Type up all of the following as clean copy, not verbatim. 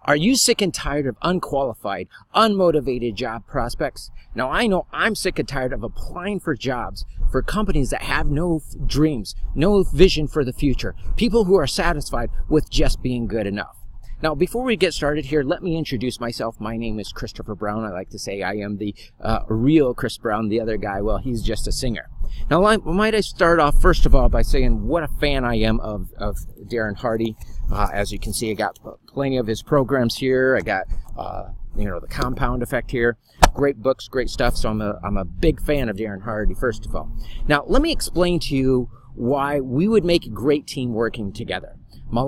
Are you sick and tired of unqualified, unmotivated job prospects? Now, I know I'm sick and tired of applying for jobs for companies that have no dreams, no vision for the future, people who are satisfied with just being good enough. Now, before we get started here, let me introduce myself. My name is Christopher Brown. I like to say I am the real Chris Brown. The other guy, well, he's just a singer. Now, might I start off, first of all, by saying what a fan I am of Darrin Hardy. As you can see, I got plenty of his programs here. I got, the compound effect here. Great books, great stuff. So I'm a big fan of Darrin Hardy, first of all. Now, let me explain to you why we would make a great team working together. My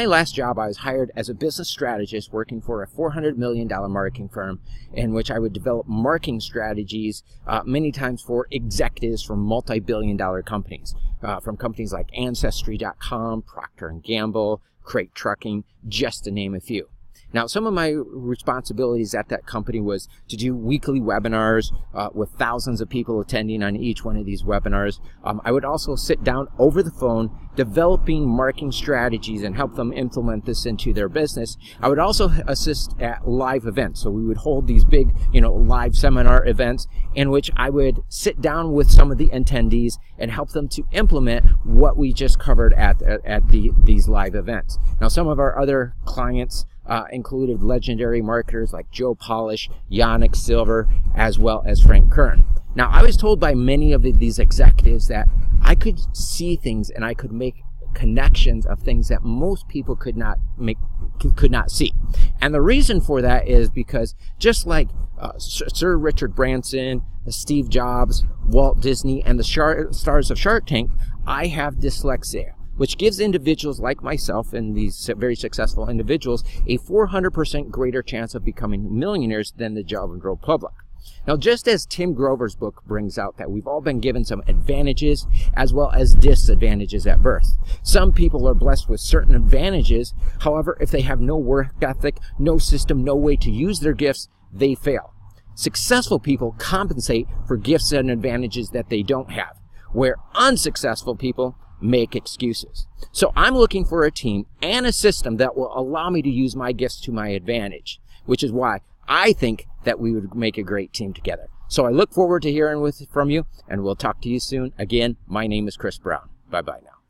last job, I was hired as a business strategist working for a $400 million marketing firm in which I would develop marketing strategies many times for executives from multi-billion-dollar companies, from companies like Ancestry.com, Procter & Gamble, Crate Trucking, just to name a few. Now, some of my responsibilities at that company was to do weekly webinars with thousands of people attending on each one of these webinars. I would also sit down over the phone developing marketing strategies and help them implement this into their business. I would also assist at live events. So we would hold these big, live seminar events in which I would sit down with some of the attendees and help them to implement what we just covered at these live events. Now, some of our other clients included legendary marketers like Joe Polish, Yannick Silver, as well as Frank Kern. Now, I was told by many of these executives that I could see things and I could make connections of things that most people could not see. And the reason for that is because just like Sir Richard Branson, Steve Jobs, Walt Disney, and the stars of Shark Tank, I have dyslexia, which gives individuals like myself and these very successful individuals a 400% greater chance of becoming millionaires than the general public. Now, just as Tim Grover's book brings out that we've all been given some advantages as well as disadvantages at birth. Some people are blessed with certain advantages. However, if they have no work ethic, no system, no way to use their gifts, they fail. Successful people compensate for gifts and advantages that they don't have, where unsuccessful people make excuses. So I'm looking for a team and a system that will allow me to use my gifts to my advantage, which is why I think that we would make a great team together. So I look forward to hearing from you, and we'll talk to you soon. Again, my name is Chris Brown. Bye-bye now.